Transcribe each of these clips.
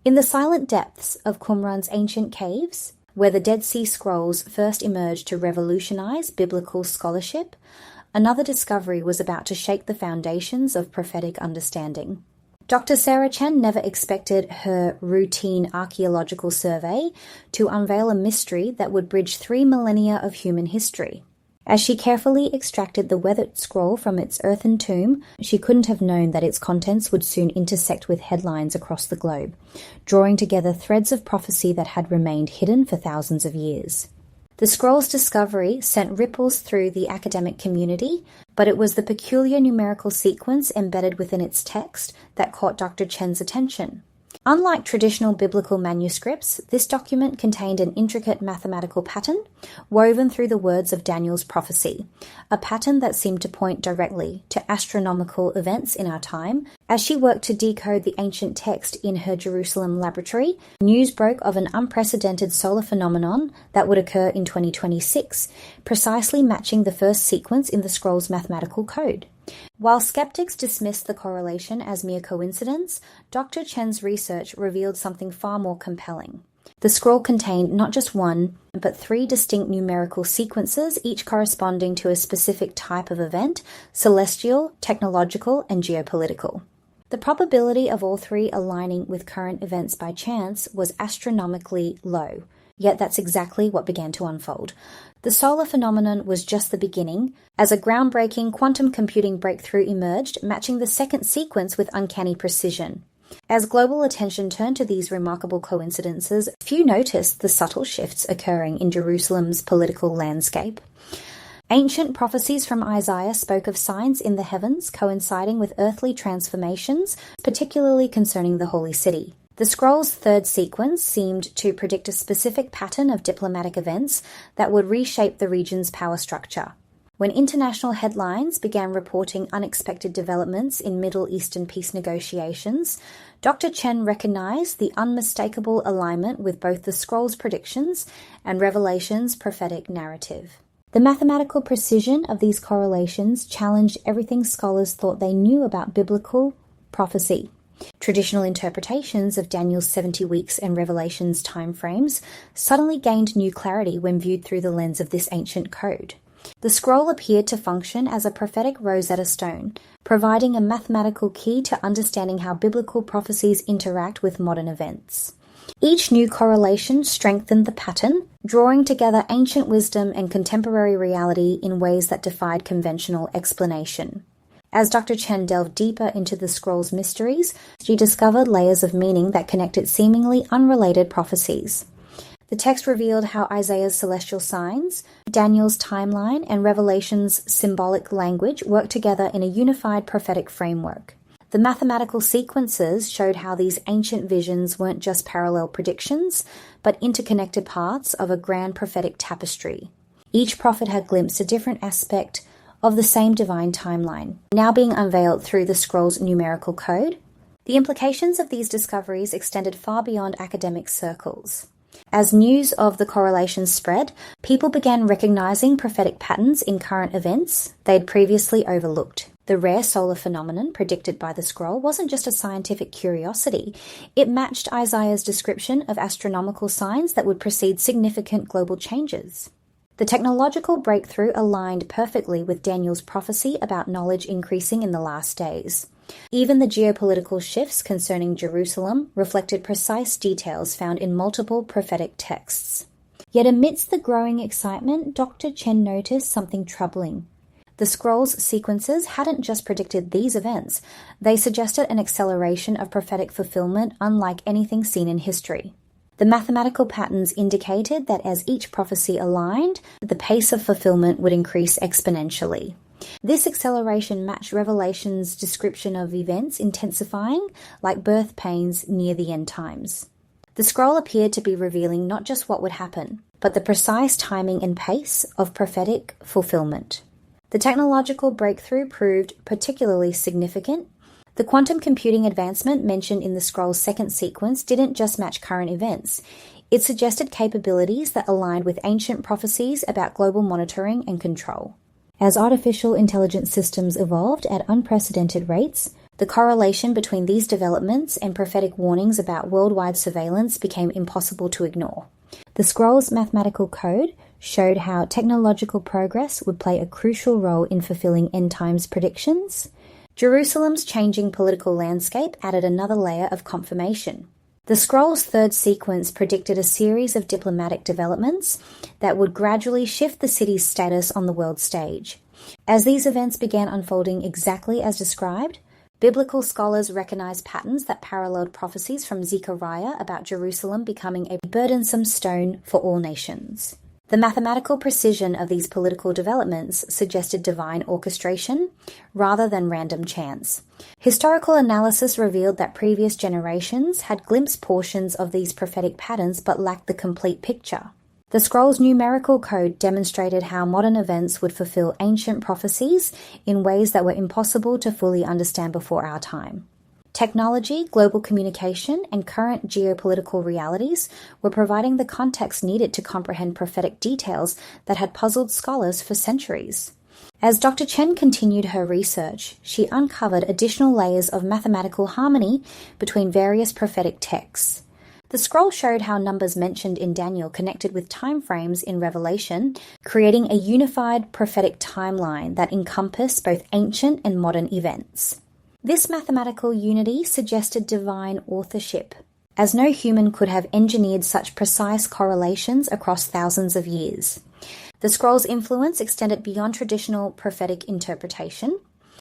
In the silent depths of Qumran's ancient caves, where the Dead Sea Scrolls first emerged to revolutionize biblical scholarship, another discovery was about to shake the foundations of prophetic understanding. Dr. Sarah Chen never expected her routine archaeological survey to unveil a mystery that would bridge 3 millennia of human history. As she carefully extracted the weathered scroll from its earthen tomb, she couldn't have known that its contents would soon intersect with headlines across the globe, drawing together threads of prophecy that had remained hidden for thousands of years. The scroll's discovery sent ripples through the academic community, but it was the peculiar numerical sequence embedded within its text that caught Dr. Chen's attention. Unlike traditional biblical manuscripts, this document contained an intricate mathematical pattern woven through the words of Daniel's prophecy, a pattern that seemed to point directly to astronomical events in our time. As she worked to decode the ancient text in her Jerusalem laboratory, news broke of an unprecedented solar phenomenon that would occur in 2026, precisely matching the first sequence in the scroll's mathematical code. While skeptics dismissed the correlation as mere coincidence, Dr. Chen's research revealed something far more compelling. The scroll contained not just one, but 3 distinct numerical sequences, each corresponding to a specific type of event: celestial, technological, and geopolitical. The probability of all 3 aligning with current events by chance was astronomically low, yet that's exactly what began to unfold. The solar phenomenon was just the beginning, as a groundbreaking quantum computing breakthrough emerged, matching the second sequence with uncanny precision. As global attention turned to these remarkable coincidences, few noticed the subtle shifts occurring in Jerusalem's political landscape. Ancient prophecies from Isaiah spoke of signs in the heavens coinciding with earthly transformations, particularly concerning the Holy City. The scroll's third sequence seemed to predict a specific pattern of diplomatic events that would reshape the region's power structure. When international headlines began reporting unexpected developments in Middle Eastern peace negotiations, Dr. Chen recognized the unmistakable alignment with both the scroll's predictions and Revelation's prophetic narrative. The mathematical precision of these correlations challenged everything scholars thought they knew about biblical prophecy. Traditional interpretations of Daniel's 70 weeks and Revelation's timeframes suddenly gained new clarity when viewed through the lens of this ancient code. The scroll appeared to function as a prophetic Rosetta Stone, providing a mathematical key to understanding how biblical prophecies interact with modern events. Each new correlation strengthened the pattern, drawing together ancient wisdom and contemporary reality in ways that defied conventional explanation. As Dr. Chen delved deeper into the scroll's mysteries, she discovered layers of meaning that connected seemingly unrelated prophecies. The text revealed how Isaiah's celestial signs, Daniel's timeline, and Revelation's symbolic language worked together in a unified prophetic framework. The mathematical sequences showed how these ancient visions weren't just parallel predictions, but interconnected parts of a grand prophetic tapestry. Each prophet had glimpsed a different aspect of the same divine timeline, now being unveiled through the scroll's numerical code. The implications of these discoveries extended far beyond academic circles. As news of the correlations spread, people began recognizing prophetic patterns in current events they'd previously overlooked. The rare solar phenomenon predicted by the scroll wasn't just a scientific curiosity, it matched Isaiah's description of astronomical signs that would precede significant global changes. The technological breakthrough aligned perfectly with Daniel's prophecy about knowledge increasing in the last days. Even the geopolitical shifts concerning Jerusalem reflected precise details found in multiple prophetic texts. Yet amidst the growing excitement, Dr. Chen noticed something troubling. The scroll's sequences hadn't just predicted these events, they suggested an acceleration of prophetic fulfillment unlike anything seen in history. The mathematical patterns indicated that as each prophecy aligned, the pace of fulfillment would increase exponentially. This acceleration matched Revelation's description of events intensifying like birth pains near the end times. The scroll appeared to be revealing not just what would happen, but the precise timing and pace of prophetic fulfillment. The technological breakthrough proved particularly significant. The quantum computing advancement mentioned in the scroll's second sequence didn't just match current events. It suggested capabilities that aligned with ancient prophecies about global monitoring and control. As artificial intelligence systems evolved at unprecedented rates, The correlation between these developments and prophetic warnings about worldwide surveillance became impossible to ignore. The scroll's mathematical code showed how technological progress would play a crucial role in fulfilling end times predictions. Jerusalem's changing political landscape added another layer of confirmation. The scroll's third sequence predicted a series of diplomatic developments that would gradually shift the city's status on the world stage. As these events began unfolding exactly as described, biblical scholars recognized patterns that paralleled prophecies from Zechariah about Jerusalem becoming a burdensome stone for all nations. The mathematical precision of these political developments suggested divine orchestration rather than random chance. Historical analysis revealed that previous generations had glimpsed portions of these prophetic patterns but lacked the complete picture. The scroll's numerical code demonstrated how modern events would fulfill ancient prophecies in ways that were impossible to fully understand before our time. Technology, global communication, and current geopolitical realities were providing the context needed to comprehend prophetic details that had puzzled scholars for centuries. As Dr. Chen continued her research, she uncovered additional layers of mathematical harmony between various prophetic texts. The scroll showed how numbers mentioned in Daniel connected with time frames in Revelation, creating a unified prophetic timeline that encompassed both ancient and modern events. This mathematical unity suggested divine authorship, as no human could have engineered such precise correlations across thousands of years. The scroll's influence extended beyond traditional prophetic interpretation.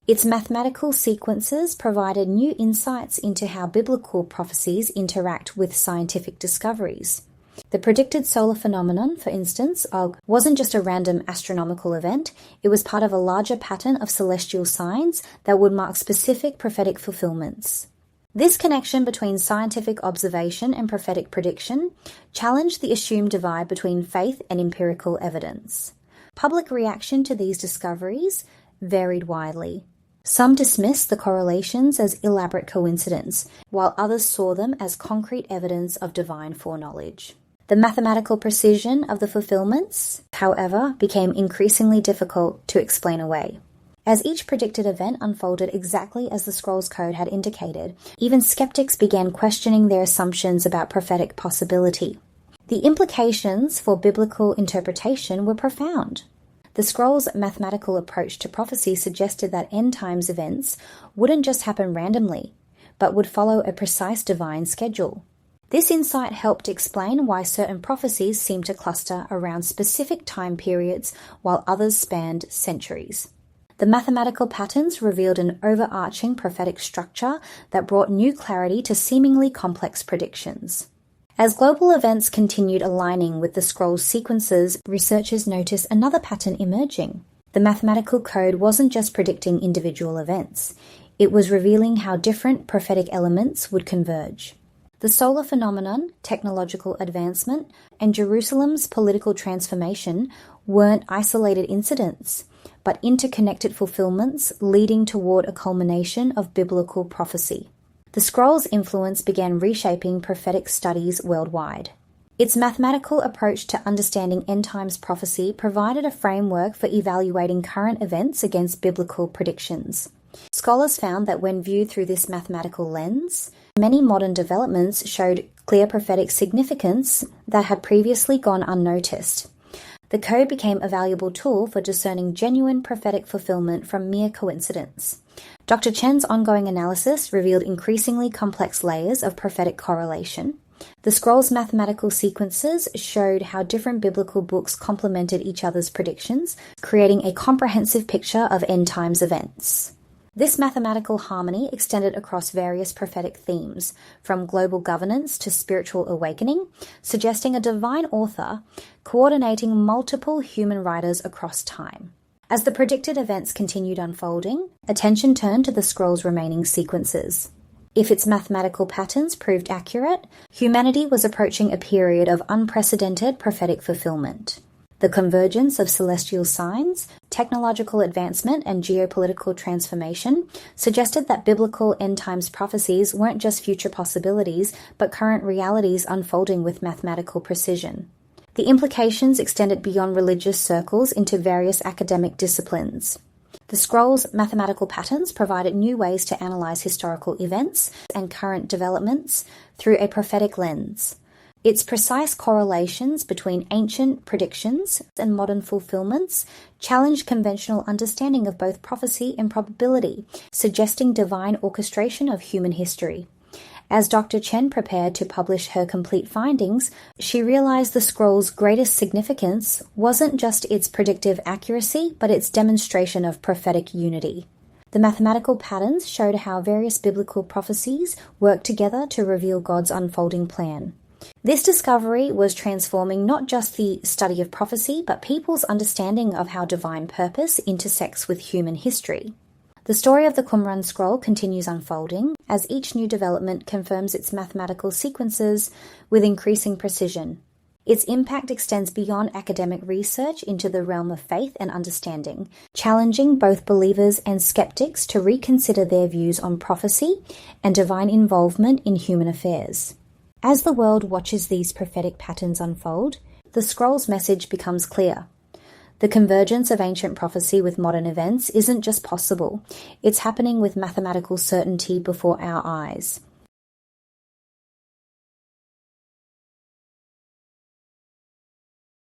Its mathematical sequences provided new insights into how biblical prophecies interact with scientific discoveries. The predicted solar phenomenon, for instance, wasn't just a random astronomical event, it was part of a larger pattern of celestial signs that would mark specific prophetic fulfillments. This connection between scientific observation and prophetic prediction challenged the assumed divide between faith and empirical evidence. Public reaction to these discoveries varied widely. Some dismissed the correlations as elaborate coincidence, while others saw them as concrete evidence of divine foreknowledge. The mathematical precision of the fulfillments, however, became increasingly difficult to explain away. As each predicted event unfolded exactly as the scroll's code had indicated, even skeptics began questioning their assumptions about prophetic possibility. The implications for biblical interpretation were profound. The scroll's mathematical approach to prophecy suggested that end times events wouldn't just happen randomly, but would follow a precise divine schedule. This insight helped explain why certain prophecies seemed to cluster around specific time periods while others spanned centuries. The mathematical patterns revealed an overarching prophetic structure that brought new clarity to seemingly complex predictions. As global events continued aligning with the scroll's sequences, researchers noticed another pattern emerging. The mathematical code wasn't just predicting individual events, it was revealing how different prophetic elements would converge. The solar phenomenon, technological advancement, and Jerusalem's political transformation weren't isolated incidents, but interconnected fulfillments leading toward a culmination of biblical prophecy. The scroll's influence began reshaping prophetic studies worldwide. Its mathematical approach to understanding end times prophecy provided a framework for evaluating current events against biblical predictions. Scholars found that when viewed through this mathematical lens, many modern developments showed clear prophetic significance that had previously gone unnoticed. The code became a valuable tool for discerning genuine prophetic fulfillment from mere coincidence. Dr. Chen's ongoing analysis revealed increasingly complex layers of prophetic correlation. The scroll's mathematical sequences showed how different biblical books complemented each other's predictions, creating a comprehensive picture of end times events. This mathematical harmony extended across various prophetic themes, from global governance to spiritual awakening, suggesting a divine author coordinating multiple human writers across time. As the predicted events continued unfolding, attention turned to the scroll's remaining sequences. If its mathematical patterns proved accurate, humanity was approaching a period of unprecedented prophetic fulfillment. The convergence of celestial signs, technological advancement, and geopolitical transformation suggested that biblical end times prophecies weren't just future possibilities, but current realities unfolding with mathematical precision. The implications extended beyond religious circles into various academic disciplines. The scroll's mathematical patterns provided new ways to analyze historical events and current developments through a prophetic lens. Its precise correlations between ancient predictions and modern fulfillments challenged conventional understanding of both prophecy and probability, suggesting divine orchestration of human history. As Dr. Chen prepared to publish her complete findings, she realized the scroll's greatest significance wasn't just its predictive accuracy, but its demonstration of prophetic unity. The mathematical patterns showed how various biblical prophecies work together to reveal God's unfolding plan. This discovery was transforming not just the study of prophecy, but people's understanding of how divine purpose intersects with human history. The story of the Qumran scroll continues unfolding as each new development confirms its mathematical sequences with increasing precision. Its impact extends beyond academic research into the realm of faith and understanding, challenging both believers and skeptics to reconsider their views on prophecy and divine involvement in human affairs. As the world watches these prophetic patterns unfold, the scroll's message becomes clear. The convergence of ancient prophecy with modern events isn't just possible, it's happening with mathematical certainty before our eyes.